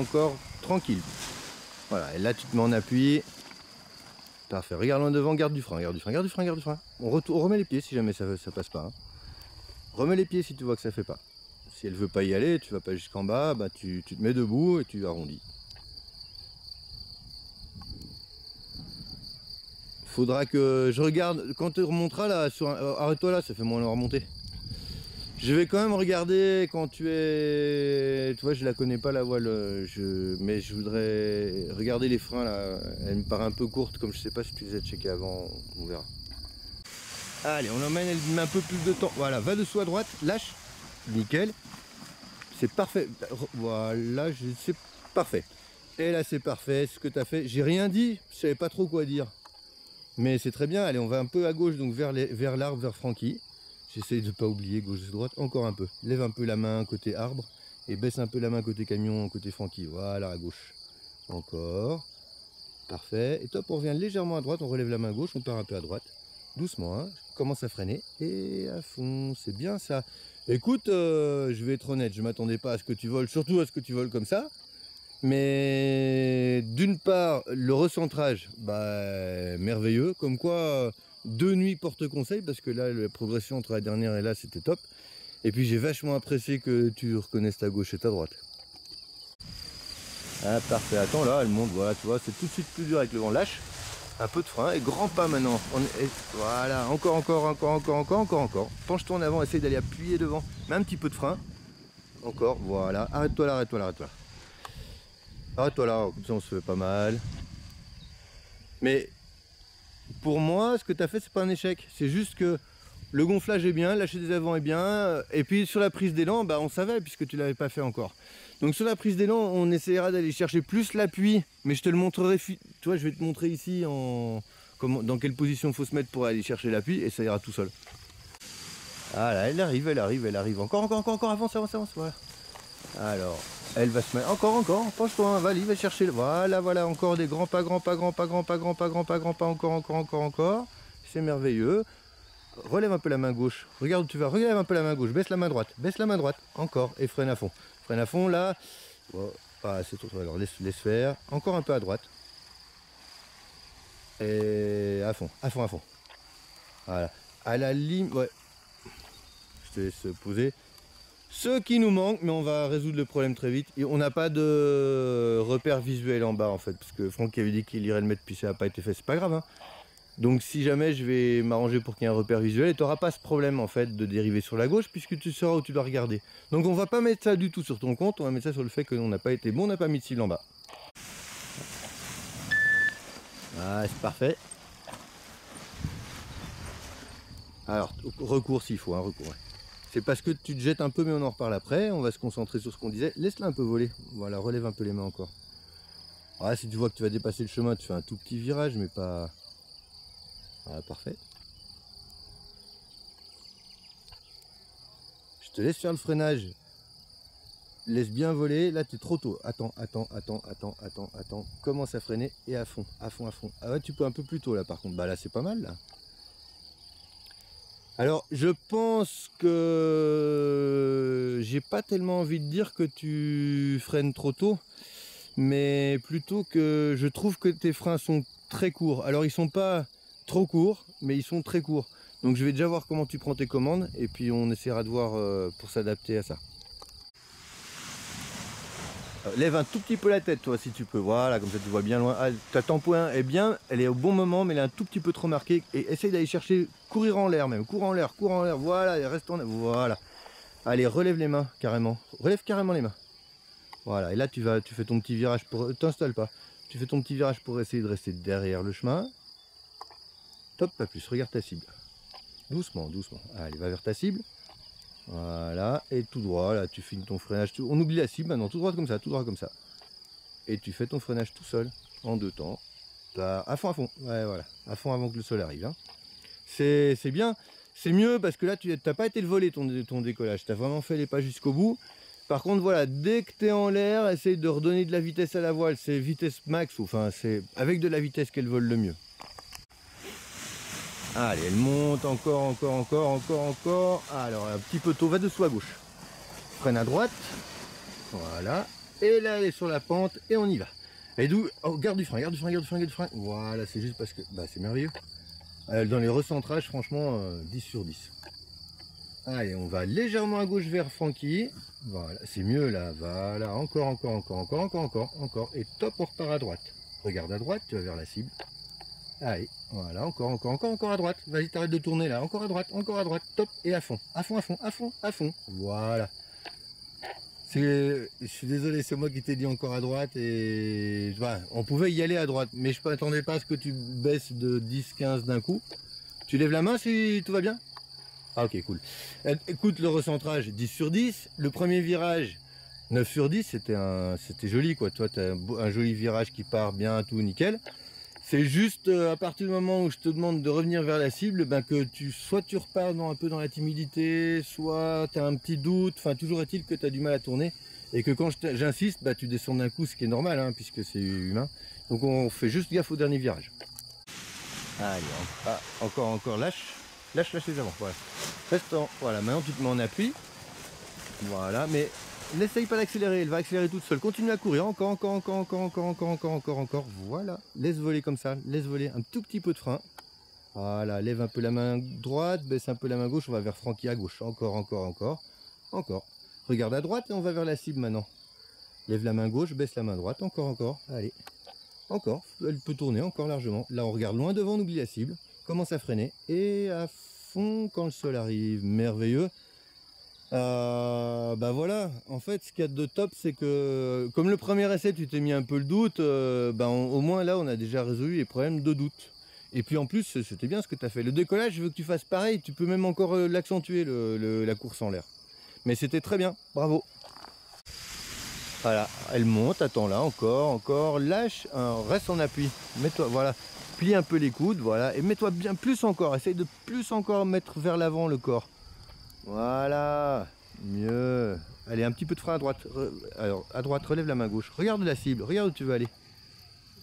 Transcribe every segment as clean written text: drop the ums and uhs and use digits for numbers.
encore tranquille. Voilà, et là tu te mets en appui. Parfait, regarde loin devant, garde du frein, garde du frein, garde du frein, garde du frein. On remet les pieds si jamais ça passe pas. Hein. Remets les pieds si tu vois que ça fait pas. Si elle veut pas y aller, tu vas pas jusqu'en bas, bah tu te mets debout et tu arrondis. Faudra que je regarde, quand tu remonteras là, arrête-toi là, ça fait moins remonter. Je vais quand même regarder quand tu es... Tu vois, je la connais pas la voile, mais je voudrais regarder les freins là. Elle me paraît un peu courte, comme je sais pas si tu les as checkés avant, on verra. Allez, on l'emmène, elle met un peu plus de temps. Voilà, va dessous à droite, lâche. Nickel. C'est parfait. Voilà, c'est parfait. Et là, c'est parfait, ce que tu as fait. J'ai rien dit, je savais pas trop quoi dire. Mais c'est très bien. Allez, on va un peu à gauche, donc vers l'arbre, vers Francky. J'essaye de ne pas oublier gauche et droite. Encore un peu. Lève un peu la main côté arbre. Et baisse un peu la main côté camion, côté Francky. Voilà, à gauche. Encore. Parfait. Et top, on revient légèrement à droite. On relève la main gauche. On part un peu à droite. Doucement, hein. Commence à freiner. Et à fond. C'est bien ça. Écoute, je vais être honnête. Je ne m'attendais pas à ce que tu voles. Surtout à ce que tu voles comme ça. Mais d'une part, le recentrage, bah, merveilleux. Comme quoi, 2 nuits porte conseil, parce que là, la progression entre la dernière et là, c'était top. Et puis, j'ai vachement apprécié que tu reconnaisses ta gauche et ta droite. Ah, parfait. Attends, là, elle monte. Voilà, tu vois, c'est tout de suite plus dur avec le vent. Lâche. Un peu de frein et grand pas maintenant. Voilà, encore. Penche-toi en avant, essaye d'aller appuyer devant. Mets un petit peu de frein. Encore, voilà. Arrête-toi là, arrête-toi là, arrête-toi là. Arrête-toi là, comme ça on se fait pas mal. Mais pour moi, ce que tu as fait, c'est pas un échec. C'est juste que le gonflage est bien, lâcher des avants est bien. Et puis sur la prise d'élan, bah, on savait puisque tu l'avais pas fait encore. Donc sur la prise d'élan, on essaiera d'aller chercher plus l'appui. Mais je te le montrerai. Tu vois, je vais te montrer ici dans quelle position il faut se mettre pour aller chercher l'appui. Et ça ira tout seul. Ah là, elle arrive. Encore. Avance. Voilà. Alors, elle va se mettre. Encore. Penche-toi, va chercher. Voilà, encore des grands pas, encore. C'est merveilleux. Relève un peu la main gauche. Regarde où tu vas. Relève un peu la main gauche. Baisse la main droite. Encore. Et freine à fond. Là. Bon, ah, c'est trop. Alors, laisse faire. Encore un peu à droite. Et à fond. Voilà. À la ligne. Ouais. Je te laisse poser. Ce qui nous manque, mais on va résoudre le problème très vite. Et on n'a pas de repère visuel en bas en fait, parce que Franck avait dit qu'il irait le mettre, puis ça n'a pas été fait, c'est pas grave. Hein. Donc si jamais je vais m'arranger pour qu'il y ait un repère visuel, et tu n'auras pas ce problème en fait de dériver sur la gauche, puisque tu sauras où tu dois regarder. Donc on va pas mettre ça du tout sur ton compte, on va mettre ça sur le fait qu'on n'a pas été bon, on n'a pas mis de cible en bas. Ah, c'est parfait. Alors, recours s'il faut, recours. Ouais. C'est parce que tu te jettes un peu, mais on en reparle après. On va se concentrer sur ce qu'on disait. Laisse-la un peu voler. Voilà, relève un peu les mains encore. Ah, si tu vois que tu vas dépasser le chemin, tu fais un tout petit virage, mais pas... Voilà, parfait. Je te laisse faire le freinage. Laisse bien voler. Là, tu es trop tôt. Attends. Commence à freiner et à fond. Ah ouais, tu peux un peu plus tôt là, par contre. Bah là, c'est pas mal, là. Alors, je pense que j'ai pas tellement envie de dire que tu freines trop tôt, mais plutôt que je trouve que tes freins sont très courts. Alors, ils sont pas trop courts, mais ils sont très courts. Donc, je vais déjà voir comment tu prends tes commandes, et puis on essaiera de voir pour s'adapter à ça. Lève un tout petit peu la tête, toi, si tu peux. Voilà, comme ça tu vois bien loin. Ah, ta tempo est bien, elle est au bon moment, mais elle est un tout petit peu trop marquée. Et essaye d'aller chercher, courir en l'air même. Cours en l'air. Voilà, et reste en l'air. Voilà. Allez, relève les mains, carrément. Relève carrément les mains. Voilà, et là tu fais ton petit virage pour... T'installes pas. Tu fais ton petit virage pour essayer de rester derrière le chemin. Top, pas plus. Regarde ta cible. Doucement. Allez, va vers ta cible. Voilà, et tout droit, là tu finis ton freinage, on oublie la cible maintenant, tout droit comme ça. Et tu fais ton freinage tout seul, en 2 temps, à fond, ouais voilà, à fond avant que le sol arrive. Hein. C'est bien, c'est mieux parce que là tu n'as pas été le voler ton décollage, tu as vraiment fait les pas jusqu'au bout. Par contre voilà, dès que tu es en l'air, essaye de redonner de la vitesse à la voile, c'est vitesse max, enfin c'est avec de la vitesse qu'elle vole le mieux. Allez, elle monte encore. Alors, un petit peu tôt, va dessous à gauche. Freine à droite. Voilà. et là elle est sur la pente et on y va. Et d'où, oh, garde du frein, garde du frein, garde du frein, garde du frein. Voilà, c'est juste parce que bah, c'est merveilleux. Dans les recentrages, franchement, 10 sur 10. Allez, on va légèrement à gauche vers Francky. Voilà, c'est mieux là. Voilà, encore, encore, encore, encore, encore, encore, encore. Et top, on repart à droite. Regarde à droite, tu vas vers la cible. Allez, voilà, encore, encore, encore, encore à droite. Vas-y, t'arrêtes de tourner là. Encore à droite, top. Et à fond, à fond, à fond, à fond, à fond. Voilà. Je suis désolé, c'est moi qui t'ai dit encore à droite et voilà, on pouvait y aller à droite, mais je ne m'attendais pas à ce que tu baisses de 10-15 d'un coup. Tu lèves la main si tout va bien? Ah ok, cool. Écoute, le recentrage 10 sur 10, le premier virage 9 sur 10, c'était joli quoi. Toi, tu as un joli virage qui part bien, tout nickel. C'est juste à partir du moment où je te demande de revenir vers la cible, ben que soit tu repars un peu dans la timidité, soit tu as un petit doute, enfin toujours est-il que tu as du mal à tourner et que quand j'insiste, bah, tu descends d'un coup, ce qui est normal hein, puisque c'est humain. Donc on fait juste gaffe au dernier virage. Allez, encore, lâche les avant, voilà. Reste voilà, maintenant tu te mets en appui, voilà, mais n'essaye pas d'accélérer, elle va accélérer toute seule. Continue à courir, encore, voilà. Laisse voler comme ça, laisse voler un tout petit peu de frein. Voilà, lève un peu la main droite, baisse un peu la main gauche, on va vers Francky à gauche. Encore. Regarde à droite et on va vers la cible maintenant. Lève la main gauche, baisse la main droite, encore. Allez, encore, elle peut tourner encore largement. Là, on regarde loin devant, on oublie la cible. Commence à freiner et à fond quand le sol arrive. Merveilleux. Bah voilà, en fait ce qu'il y a de top c'est que comme le premier essai tu t'es mis un peu le doute, au moins là on a déjà résolu les problèmes de doute. Et puis en plus c'était bien ce que tu as fait. Le décollage je veux que tu fasses pareil, tu peux même encore l'accentuer la course en l'air. Mais c'était très bien, bravo. Voilà, elle monte, attends là, encore, lâche, reste en appui, mets-toi, voilà, plie un peu les coudes, voilà, et mets-toi bien plus encore, essaye de plus encore mettre vers l'avant le corps. Voilà, mieux. Allez, un petit peu de frein à droite. Alors, à droite, relève la main gauche. Regarde la cible, regarde où tu veux aller.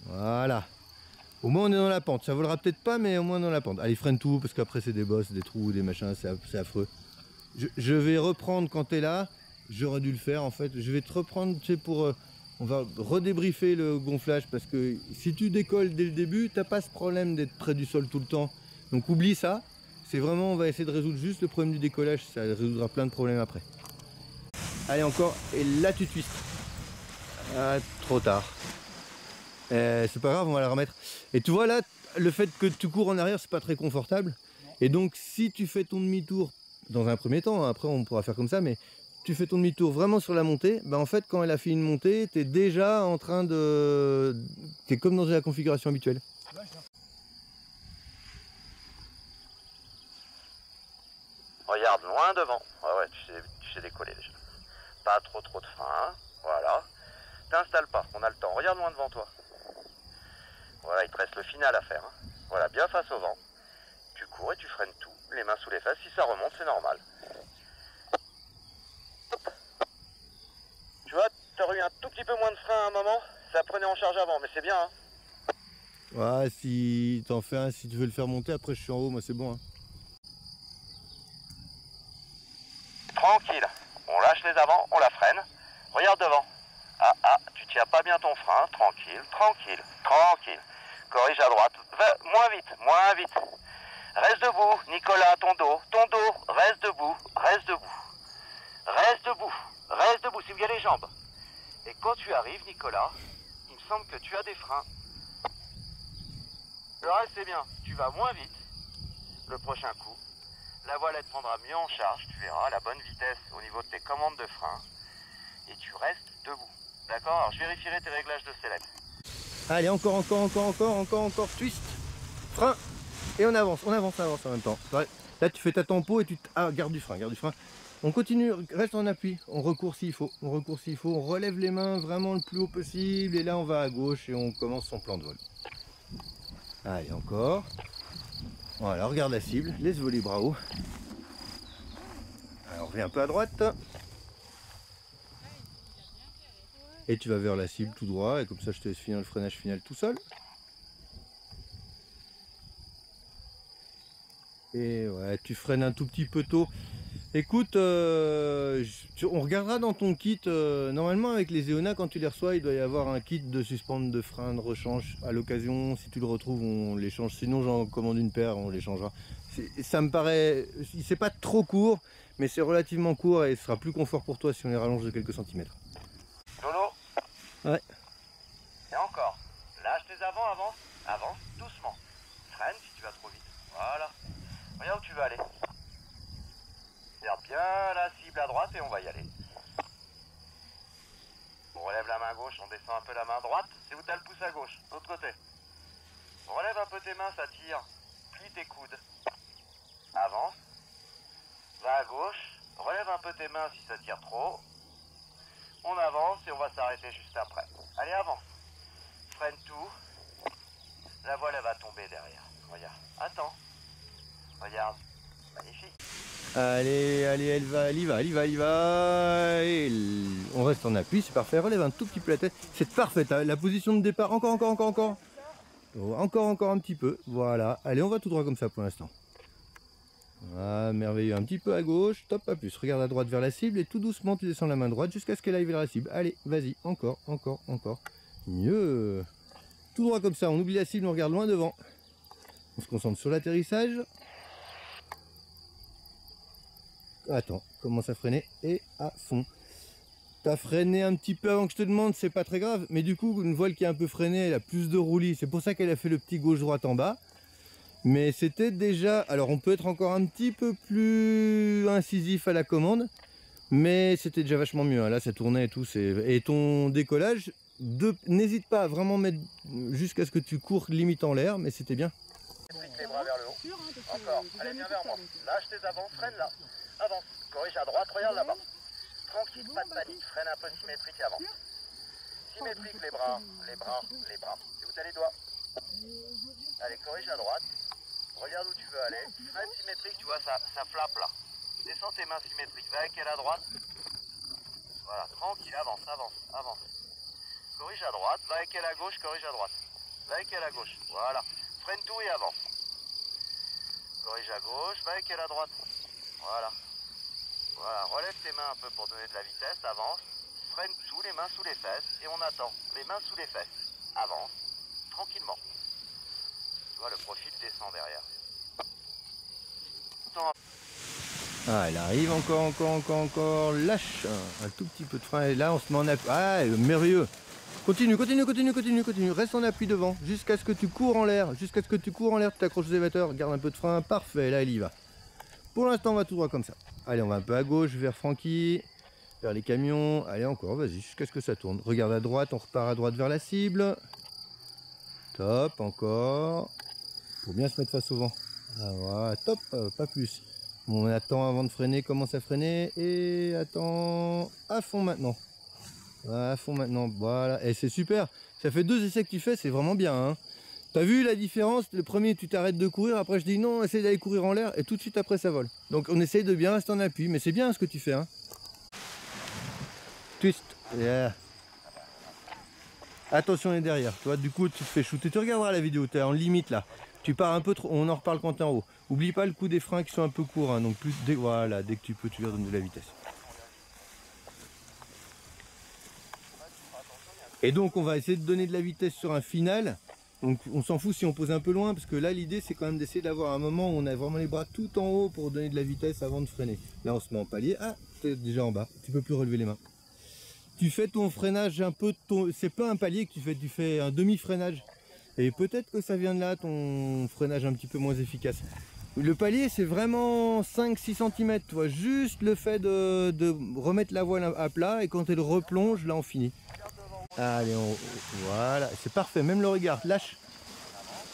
Voilà. Au moins, on est dans la pente. Ça volera peut-être pas, mais au moins dans la pente. Allez, freine tout, parce qu'après, c'est des bosses, des trous, des machins, c'est affreux. Je vais reprendre quand tu es là. J'aurais dû le faire, en fait. Je vais te reprendre, tu sais, pour... on va redébriefer le gonflage, parce que si tu décolles dès le début, t'as pas ce problème d'être près du sol tout le temps. Donc, oublie ça. C'est vraiment, on va essayer de résoudre juste le problème du décollage, ça résoudra plein de problèmes après. Allez encore, et là tu twistes. Ah, trop tard. C'est pas grave, on va la remettre. Et tu vois là, le fait que tu cours en arrière, c'est pas très confortable. Et donc si tu fais ton demi-tour, dans un premier temps, après on pourra faire comme ça, mais tu fais ton demi-tour vraiment sur la montée, bah en fait quand elle a fait une montée, tu es déjà en train de... Tu es comme dans la configuration habituelle. Regarde loin devant. Ouais, tu sais décoller déjà. Pas trop de frein. Voilà. T'installes pas, on a le temps. Regarde loin devant toi. Voilà, il te reste le final à faire. Hein. Voilà, bien face au vent. Tu cours et tu freines tout. Les mains sous les fesses. Si ça remonte, c'est normal. Hop. Tu vois, t'aurais eu un tout petit peu moins de frein à un moment. Ça prenait en charge avant, mais c'est bien. Hein. Ouais, si t'en fais un, si tu veux le faire monter, après je suis en haut, moi c'est bon. Hein. Tranquille, on lâche les avants, on la freine. Regarde devant. Tu tiens pas bien ton frein. Tranquille. Corrige à droite. Moins vite. Reste debout, Nicolas, ton dos. Reste debout. C'est bien les jambes. Et quand tu arrives, Nicolas, il me semble que tu as des freins. Le reste, c'est bien. Tu vas moins vite. Le prochain coup, la voile, elle te prendra mieux en charge. Tu verras la bonne vitesse au niveau de tes commandes de frein. Et tu restes debout. D'accord? Alors, je vérifierai tes réglages de sellette. Allez, encore, twist, frein, et on avance en même temps. Là, tu fais ta tempo et garde du frein. On continue, reste en appui, on recourt s'il faut, on relève les mains vraiment le plus haut possible, et là, on va à gauche et on commence son plan de vol. Allez, encore. Voilà, regarde la cible, laisse voler les bras hauts. Alors, on revient un peu à droite. Et tu vas vers la cible tout droit, et comme ça je te laisse finir le freinage final tout seul. Et ouais, tu freines un tout petit peu tôt. Écoute, on regardera dans ton kit, normalement avec les Eona quand tu les reçois il doit y avoir un kit de suspente de frein, de rechange à l'occasion, si tu le retrouves on les change, sinon j'en commande une paire, on les changera. Ça me paraît, c'est pas trop court, mais c'est relativement court et ce sera plus confort pour toi si on les rallonge de quelques centimètres. Lolo. Ouais. Et encore. Lâche tes avants, avance. Avance doucement. Freine si tu vas trop vite. Voilà. Regarde où tu veux aller. Regarde bien la cible à droite et on va y aller. On relève la main gauche, on descend un peu la main droite. C'est où t'as le pouce à gauche, l'autre côté. Relève un peu tes mains, ça tire. Plie tes coudes. Avance. Va à gauche. Relève un peu tes mains si ça tire trop. On avance et on va s'arrêter juste après. Allez, avance. Freine tout. La voile, elle va tomber derrière. Regarde. Attends. Regarde. Magnifique. Allez, allez, elle y va, elle y va, elle y va. Et on reste en appui, c'est parfait. Relève un tout petit peu la tête. C'est parfait, la position de départ. Encore. Oh, encore un petit peu. Voilà. Allez, on va tout droit comme ça pour l'instant. Ah, merveilleux. Un petit peu à gauche. Top, pas plus. Regarde à droite vers la cible et tout doucement, tu descends la main droite jusqu'à ce qu'elle aille vers la cible. Allez, vas-y. Encore. Mieux. Tout droit comme ça. On oublie la cible, on regarde loin devant. On se concentre sur l'atterrissage. Attends, commence à freiner et à fond. T'as freiné un petit peu avant que je te demande, c'est pas très grave, mais du coup une voile qui est un peu freinée, elle a plus de roulis, c'est pour ça qu'elle a fait le petit gauche-droite en bas. Mais c'était déjà, alors on peut être encore un petit peu plus incisif à la commande, mais c'était déjà vachement mieux, hein. Là ça tournait et tout, et ton décollage, n'hésite pas à vraiment mettre jusqu'à ce que tu cours limite en l'air, mais c'était bien. Les bras vers le haut. Encore. Allez, viens vers moi. Lâche tes avants, freine là. Avance. Corrige à droite, regarde là-bas. Tranquille, pas de panique. Freine un peu symétrique et avance. Symétrique les bras. C'est où t'as les doigts. Allez, corrige à droite. Regarde où tu veux aller. Freine symétrique, tu vois, ça flappe là. Descends tes mains symétriques. Va avec elle à droite. Voilà, tranquille, avance. Corrige à droite. Va avec elle à gauche, corrige à droite. Va avec elle à gauche. Voilà. Freine tout et avance. Corrige à gauche, va avec elle à droite. Voilà. Relève tes mains un peu pour donner de la vitesse, avance. Freine tout, les mains sous les fesses, et on attend. Les mains sous les fesses. Avance. Tranquillement. Tu vois, le profil descend derrière. Ah, elle arrive encore. Lâche un tout petit peu de frein. Et là, on se met en appui. Ah, merveilleux. Continue. Reste en appui devant jusqu'à ce que tu cours en l'air. Tu t'accroches aux élévateurs. Garde un peu de frein. Parfait. Là, elle y va. Pour l'instant, on va tout droit comme ça. Allez, on va un peu à gauche vers Francky, vers les camions. Allez, encore. Vas-y, jusqu'à ce que ça tourne. Regarde à droite. On repart à droite vers la cible. Top. Encore. Faut bien se mettre face au vent. Ah, voilà. Top. Pas plus. On attend avant de freiner. Commence à freiner. Et attends. À fond maintenant. Voilà, et c'est super, ça fait 2 essais que tu fais, c'est vraiment bien, hein. T'as vu la différence? Le premier tu t'arrêtes de courir, après je dis non, essaye d'aller courir en l'air, et tout de suite après ça vole. Donc on essaye de bien rester en appui, mais c'est bien ce que tu fais, hein. Twist, yeah. Attention, on est derrière, tu vois, du coup tu te fais shooter, tu regarderas la vidéo, tu es en limite là. Tu pars un peu trop, on en reparle quand t'es en haut. Oublie pas le coup des freins qui sont un peu courts, hein, donc voilà, dès que tu peux, tu leur donnes de la vitesse. Et donc on va essayer de donner de la vitesse sur un final. Donc on s'en fout si on pose un peu loin, parce que là l'idée c'est quand même d'essayer d'avoir un moment où on a vraiment les bras tout en haut pour donner de la vitesse avant de freiner. Là on se met en palier. Ah, t'es déjà en bas, tu peux plus relever les mains. Tu fais ton freinage un peu, c'est pas un palier que tu fais un demi-freinage. Et peut-être que ça vient de là, ton freinage un petit peu moins efficace. Le palier c'est vraiment 5-6 cm, tu vois, juste le fait de remettre la voile à plat, et quand elle replonge, là on finit. Allez, voilà, c'est parfait, même le regard, lâche.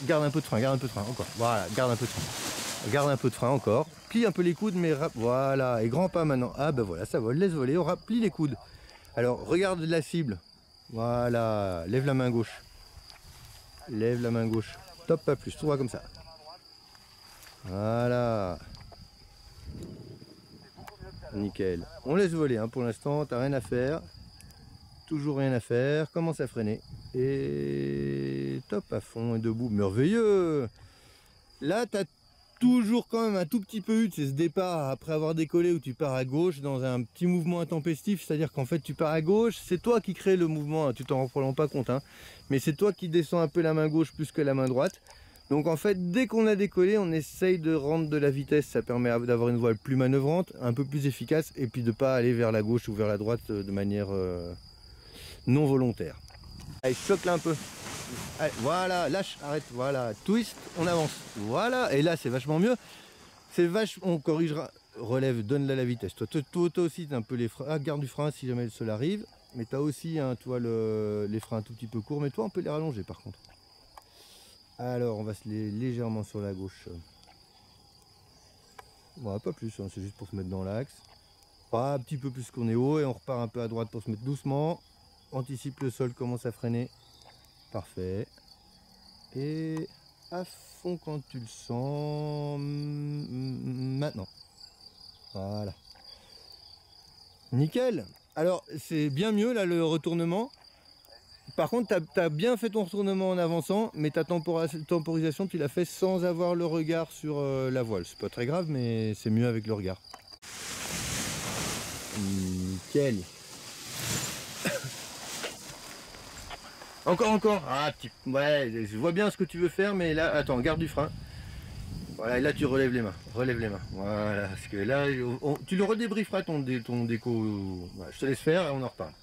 Garde un peu de frein, encore. Voilà, garde un peu de frein encore. Plie un peu les coudes, mais voilà, et grand pas maintenant. Ah ben voilà, ça vole, laisse voler, on plie les coudes. Alors, regarde la cible. Voilà, lève la main gauche. Top, pas plus, tout droit comme ça. Voilà. Nickel. On laisse voler, hein, pour l'instant, t'as rien à faire. Toujours rien à faire, commence à freiner. Et top à fond et debout, merveilleux. Là, toujours quand même un tout petit peu c'est ce départ après avoir décollé où tu pars à gauche dans un petit mouvement intempestif, c'est-à-dire qu'en fait tu pars à gauche, c'est toi qui crée le mouvement, hein, tu t'en rends probablement pas compte, hein, mais c'est toi qui descends un peu la main gauche plus que la main droite. Donc en fait, dès qu'on a décollé, on essaye de rendre de la vitesse, ça permet d'avoir une voile plus manœuvrante, un peu plus efficace, et puis de pas aller vers la gauche ou vers la droite de manière non volontaire. Allez, choque là un peu. Allez, voilà, lâche, arrête, voilà, twist, on avance, voilà, et là c'est vachement mieux, on corrigera, relève, donne là la vitesse, toi aussi t'as un peu les freins, garde du frein si jamais cela arrive, mais t'as aussi, hein, toi, les freins un tout petit peu courts, mais toi on peut les rallonger par contre. Alors on va se les légèrement sur la gauche, bon, pas plus, hein, c'est juste pour se mettre dans l'axe, pas un petit peu plus qu'on est haut, et on repart un peu à droite pour se mettre doucement, anticipe le sol, commence à freiner. Parfait. Et à fond quand tu le sens. Maintenant. Voilà. Nickel. Alors c'est bien mieux là le retournement. Par contre tu as bien fait ton retournement en avançant, mais ta temporisation tu l'as fait sans avoir le regard sur la voile. C'est pas très grave, mais c'est mieux avec le regard. Nickel. Encore. Ah, ouais, je vois bien ce que tu veux faire, mais là, attends, garde du frein. Voilà, et là tu relèves les mains. Voilà, parce que là, tu le redébrieferas ton déco. Voilà, je te laisse faire et on en reparle.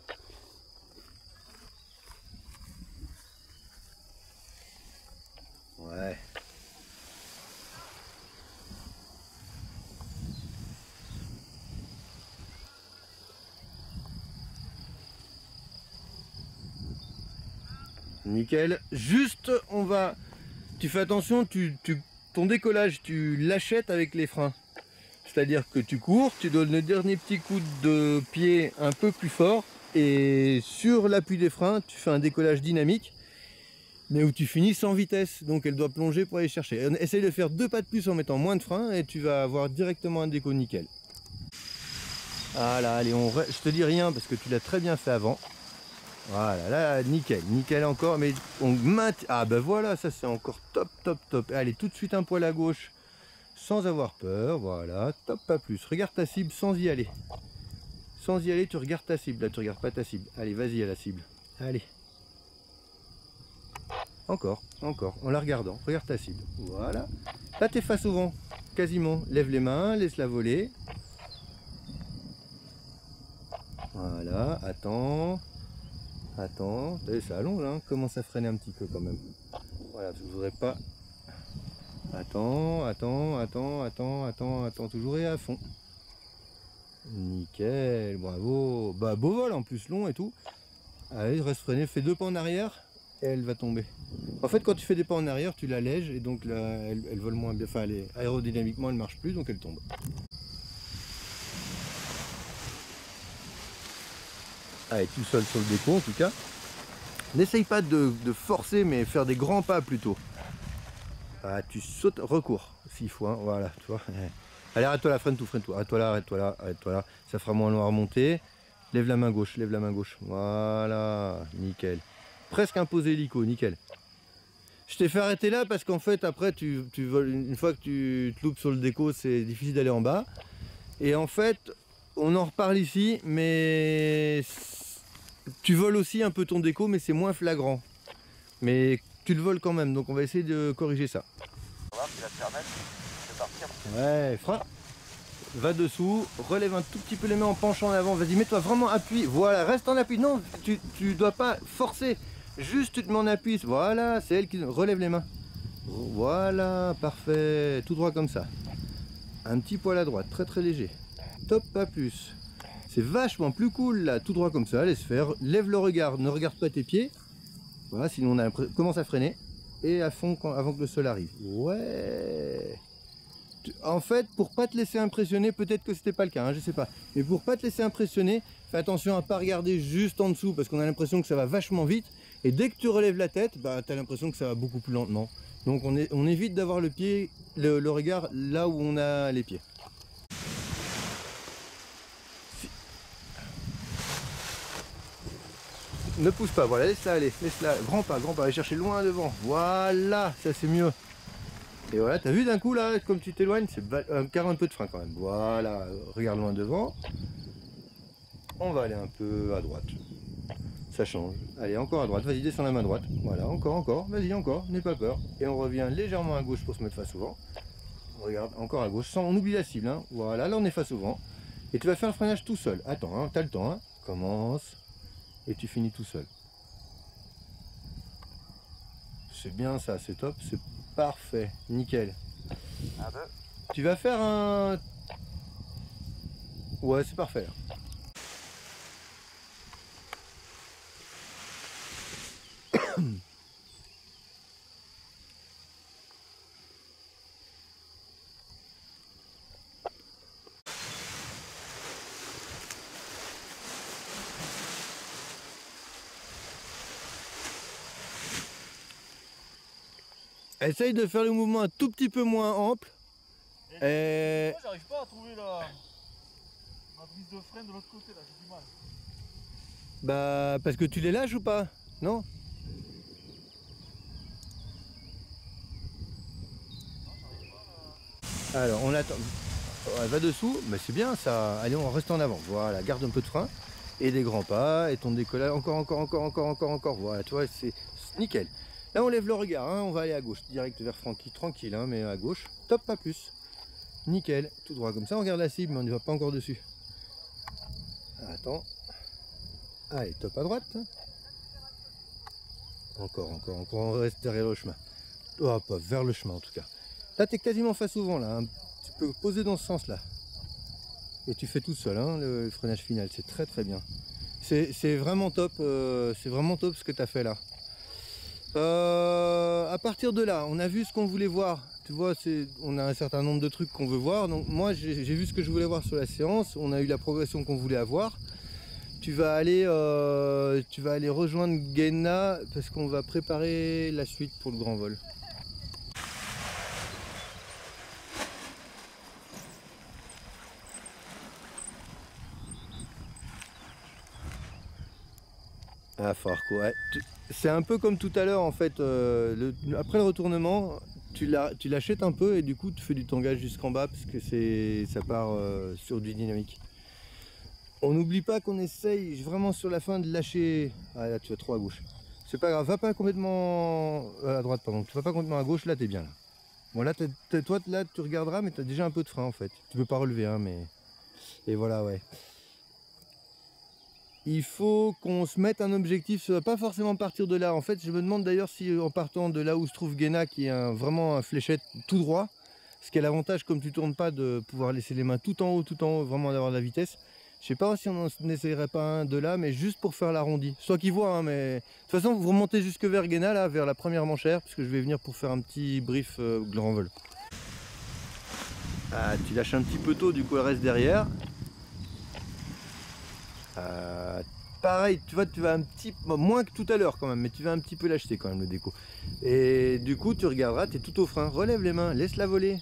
Ouais. Nickel. Juste, tu fais attention, ton décollage, tu l'achètes avec les freins. C'est-à-dire que tu cours, tu donnes le dernier petit coup de pied un peu plus fort et sur l'appui des freins, tu fais un décollage dynamique, mais où tu finis sans vitesse. Donc elle doit plonger pour aller chercher. Essaye de faire 2 pas de plus en mettant moins de freins et tu vas avoir directement un déco nickel. Voilà, allez, je te dis rien parce que tu l'as très bien fait avant. Voilà, là, nickel encore, mais on maintient. Ah ben voilà, ça c'est encore top. Allez, tout de suite un poil à gauche, sans avoir peur, voilà, top, pas plus. Regarde ta cible sans y aller. Sans y aller, tu regardes ta cible, là tu regardes pas ta cible. Allez, vas-y à la cible, allez. Encore, en la regardant, regarde ta cible, voilà. Là t'es face au vent, quasiment. Lève les mains, laisse-la voler. Voilà, attends, ça allonge, hein, commence à freiner un petit peu quand même. Voilà, je voudrais pas. Attends, toujours et à fond. Nickel, bravo. Bah beau vol en plus, long et tout. Allez, reste freiné, fais 2 pas en arrière et elle va tomber. En fait, quand tu fais des pas en arrière, tu l'allèges et donc là, elle vole moins bien. Enfin, aérodynamiquement, elle marche plus, donc elle tombe. Allez, tout seul sur le déco en tout cas. N'essaye pas de forcer, mais faire des grands pas plutôt. Ah, tu sautes, recours s'il faut, hein, voilà, tu vois. Allez, arrête-toi là, freine-tout. Arrête-toi là. Ça fera moins long à remonter. Lève la main gauche. Voilà, nickel. Presque imposé hélico, nickel. Je t'ai fait arrêter là parce qu'en fait, après, tu voles, une fois que tu te loupes sur le déco, c'est difficile d'aller en bas. Et en fait, on en reparle ici, mais tu voles aussi un peu ton déco, mais c'est moins flagrant. Mais tu le voles quand même, donc on va essayer de corriger ça. On va voir s'il va te permettre de partir. Ouais, frein. Va dessous, relève un tout petit peu les mains en penchant en avant. Vas-y, mets-toi vraiment appui. Voilà, reste en appui. Non, tu dois pas forcer. Juste tu te mets en appui. Voilà, c'est elle qui relève les mains. Voilà, parfait. Tout droit comme ça. Un petit poil à droite, très léger. Top, pas plus. C'est vachement plus cool là, tout droit comme ça. Laisse faire. Lève le regard, ne regarde pas tes pieds. Voilà, sinon on commence à freiner. Et à fond avant que le sol arrive. Ouais. En fait, pour pas te laisser impressionner, peut-être que c'était pas le cas, hein, je sais pas. Mais pour pas te laisser impressionner, fais attention à pas regarder juste en dessous parce qu'on a l'impression que ça va vachement vite. Et dès que tu relèves la tête, bah, tu as l'impression que ça va beaucoup plus lentement. Donc on évite d'avoir le regard là où on a les pieds. Ne pousse pas, voilà, laisse-la aller, laisse-la, grand pas, allez chercher loin devant, voilà, ça c'est mieux. Et voilà, t'as vu d'un coup là, comme tu t'éloignes, c'est un peu de frein quand même. Voilà, regarde loin devant. On va aller un peu à droite. Ça change. Allez, encore à droite, vas-y, descends la main droite. Voilà, encore, vas-y, encore, n'aie pas peur. Et on revient légèrement à gauche pour se mettre face au vent. Regarde, encore à gauche, sans, on oublie la cible. Hein. Voilà, là on est face au vent. Et tu vas faire le freinage tout seul. Attends, hein, t'as le temps. Hein. Commence. Et tu finis tout seul. C'est bien ça, c'est top, c'est parfait, nickel. Tu vas faire un... Ouais, c'est parfait là. Essaye de faire le mouvement un tout petit peu moins ample. Et... Moi j'arrive pas à trouver la prise de frein de l'autre côté là, j'ai du mal. Bah parce que tu les lâches ou pas? Non? Alors on attend. Elle va dessous, mais c'est bien ça. Allez, on reste en avant. Voilà, garde un peu de frein. Et des grands pas. Et ton décollage. Encore. Voilà, tu vois, c'est nickel. Là, on lève le regard. Hein, on va aller à gauche. Direct vers Francky. Tranquille, hein, mais à gauche. Top, pas plus. Nickel. Tout droit comme ça. On regarde la cible, mais on n'y va pas encore dessus. Attends. Allez, top à droite. Encore. On reste derrière le chemin. Oh, pas vers le chemin en tout cas. Là, tu es quasiment face au vent. Là, hein. Tu peux poser dans ce sens-là. Et tu fais tout seul, hein, le freinage final. C'est très bien. C'est vraiment top. C'est vraiment top ce que tu as fait là. À partir de là, on a vu ce qu'on voulait voir. Tu vois, on a un certain nombre de trucs qu'on veut voir. Donc moi, j'ai vu ce que je voulais voir sur la séance. On a eu la progression qu'on voulait avoir. Tu vas aller rejoindre Guéna parce qu'on va préparer la suite pour le grand vol. Ah, fort quoi. Ouais. C'est un peu comme tout à l'heure en fait. Après le retournement, tu l'achètes un peu et du coup tu fais du tangage jusqu'en bas parce que ça part sur du dynamique. On n'oublie pas qu'on essaye vraiment sur la fin de lâcher. Ah là tu vas trop à gauche. C'est pas grave, va pas complètement à droite pardon. Tu vas pas complètement à gauche, là t'es bien là. Bon là toi là tu regarderas mais tu as déjà un peu de frein en fait. Tu peux pas relever hein mais. Et voilà ouais. Il faut qu'on se mette un objectif, ça va pas forcément partir de là. En fait, je me demande d'ailleurs si en partant de là où se trouve Guéna, qui est vraiment un fléchette tout droit, ce qui a l'avantage, comme tu tournes pas, de pouvoir laisser les mains tout en haut, vraiment d'avoir de la vitesse. Je sais pas si on n'essayerait pas un de là, mais juste pour faire l'arrondi. Soit qu'ils voient, hein, mais de toute façon, vous remontez jusque vers Guéna, là, vers la première manchère, parce que je vais venir pour faire un petit brief grand vol. Ah, tu lâches un petit peu tôt, du coup, elle reste derrière. Pareil, tu vois, tu vas un petit moins que tout à l'heure quand même, mais tu vas un petit peu l'acheter quand même le déco. Et du coup, tu regarderas, tu es tout au frein. Relève les mains, laisse-la voler.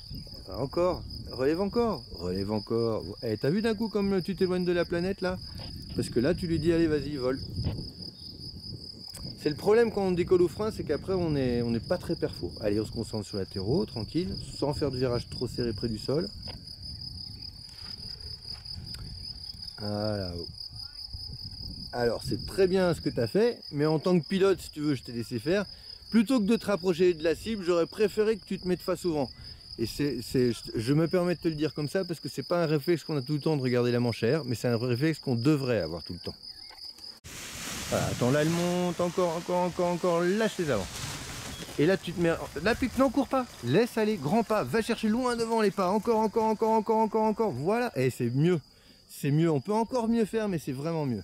Encore, relève encore. Et t'as vu d'un coup comme tu t'éloignes de la planète là? Parce que là, tu lui dis, allez, vas-y, vole. C'est le problème quand on décolle au frein, c'est qu'après, on n'est pas très perfo. Allez, on se concentre sur latéraux, tranquille, sans faire de virage trop serré près du sol. Voilà. Alors c'est très bien ce que tu as fait, mais en tant que pilote, si tu veux, je t'ai laissé faire. Plutôt que de te rapprocher de la cible, j'aurais préféré que tu te mettes face au vent. Et je me permets de te le dire comme ça parce que c'est pas un réflexe qu'on a tout le temps de regarder la manchère, mais c'est un réflexe qu'on devrait avoir tout le temps. Voilà, attends, là elle monte, encore, lâche les avant. Et là tu te mets, là non, cours pas, laisse aller, grand pas, va chercher loin devant les pas, encore, voilà, et c'est mieux, on peut encore mieux faire, mais c'est vraiment mieux.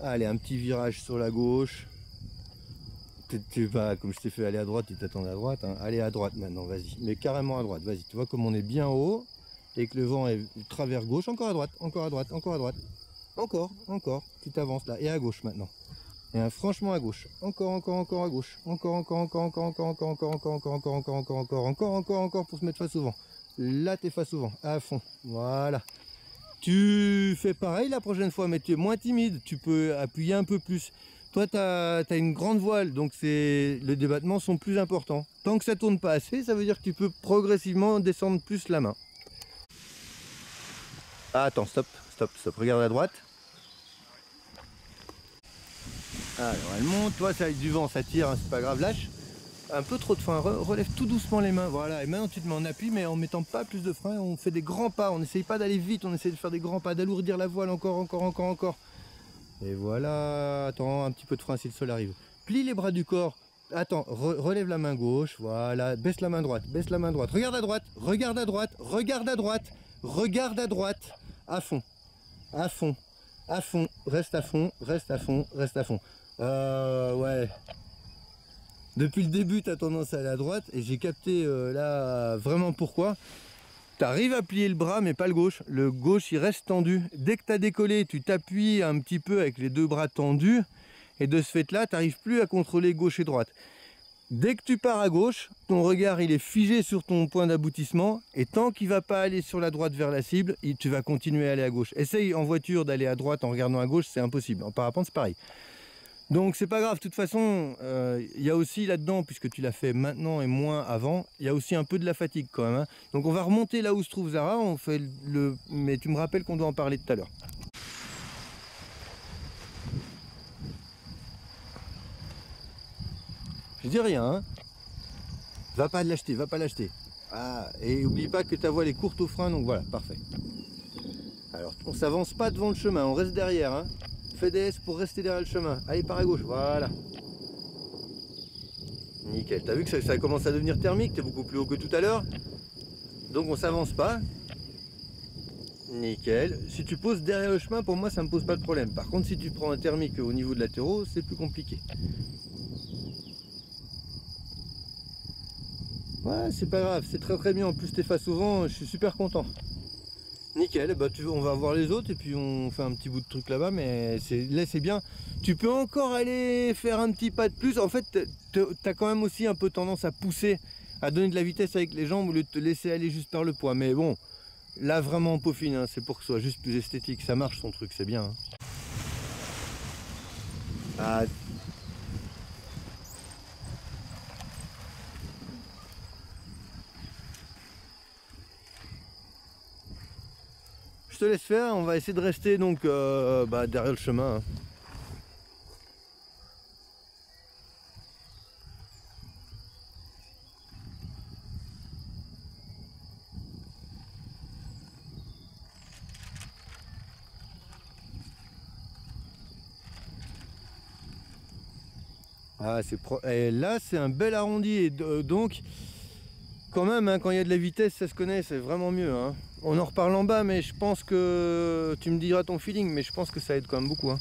Allez, un petit virage sur la gauche. Tu vas, comme je t'ai fait aller à droite, tu t'attends à droite. Hein. Allez à droite maintenant, vas-y. Mais carrément à droite, vas-y. Tu vois comme on est bien haut et que le vent est travers gauche. Encore à droite. Encore. Tu t'avances là. Et à gauche maintenant. Et franchement à gauche. Encore à gauche. Encore pour se mettre face au vent. Là, tu es face au vent. À fond. Voilà. Tu fais pareil la prochaine fois, mais tu es moins timide, tu peux appuyer un peu plus. Toi, tu as une grande voile, donc les débattements sont plus importants. Tant que ça tourne pas assez, ça veut dire que tu peux progressivement descendre plus la main. Ah, attends, stop, regarde à droite. Alors, elle monte, toi, ça avec du vent, ça tire, hein, c'est pas grave, lâche. Un peu trop de frein, relève tout doucement les mains, voilà, et maintenant tu te mets en appui, mais en mettant pas plus de frein, on fait des grands pas, on n'essaye pas d'aller vite, on essaye de faire des grands pas, d'alourdir la voile encore. Et voilà, attends, un petit peu de frein si le sol arrive. Plie les bras du corps, attends, relève la main gauche, voilà, baisse la main droite, regarde à droite, regarde à droite, à fond, reste à fond. Ouais. Depuis le début, tu as tendance à aller à droite et j'ai capté là vraiment pourquoi. Tu arrives à plier le bras mais pas le gauche. Le gauche il reste tendu. Dès que tu as décollé, tu t'appuies un petit peu avec les deux bras tendus et de ce fait là, tu n'arrives plus à contrôler gauche et droite. Dès que tu pars à gauche, ton regard il est figé sur ton point d'aboutissement et tant qu'il ne va pas aller sur la droite vers la cible, tu vas continuer à aller à gauche. Essaye en voiture d'aller à droite en regardant à gauche, c'est impossible. En parapente c'est pareil. Donc c'est pas grave, de toute façon, il y a aussi là-dedans, puisque tu l'as fait maintenant et moins avant, il y a aussi un peu de la fatigue quand même. Hein. Donc on va remonter là où se trouve Zara, on fait mais tu me rappelles qu'on doit en parler tout à l'heure. Je dis rien, hein. Va pas l'acheter. Ah, et oublie pas que ta voile est courte au frein, donc voilà, parfait. Alors on s'avance pas devant le chemin, on reste derrière, hein. Fais des S pour rester derrière le chemin. Allez, par à gauche, voilà. Nickel. T'as vu que ça commence à devenir thermique, t'es beaucoup plus haut que tout à l'heure. Donc on s'avance pas. Nickel. Si tu poses derrière le chemin, pour moi ça me pose pas de problème. Par contre, si tu prends un thermique au niveau de latéraux, c'est plus compliqué. Ouais, c'est pas grave, c'est très bien. En plus, t'es face au vent, je suis super content. Nickel, bah on va voir les autres et puis on fait un petit bout de truc là-bas, mais là c'est bien. Tu peux encore aller faire un petit pas de plus. En fait, t'as quand même aussi un peu tendance à pousser, à donner de la vitesse avec les jambes au lieu de te laisser aller juste par le poids. Mais bon, là vraiment on peaufine, hein, c'est pour que ce soit juste plus esthétique. Ça marche son truc, c'est bien. Hein. Ah. Je te laisse faire, on va essayer de rester donc derrière le chemin. Hein. Ah, et là c'est un bel arrondi et donc quand même hein, quand il y a de la vitesse ça se connaît, c'est vraiment mieux. Hein. On en reparle en bas mais je pense que tu me diras ton feeling, mais je pense que ça aide quand même beaucoup. Hein.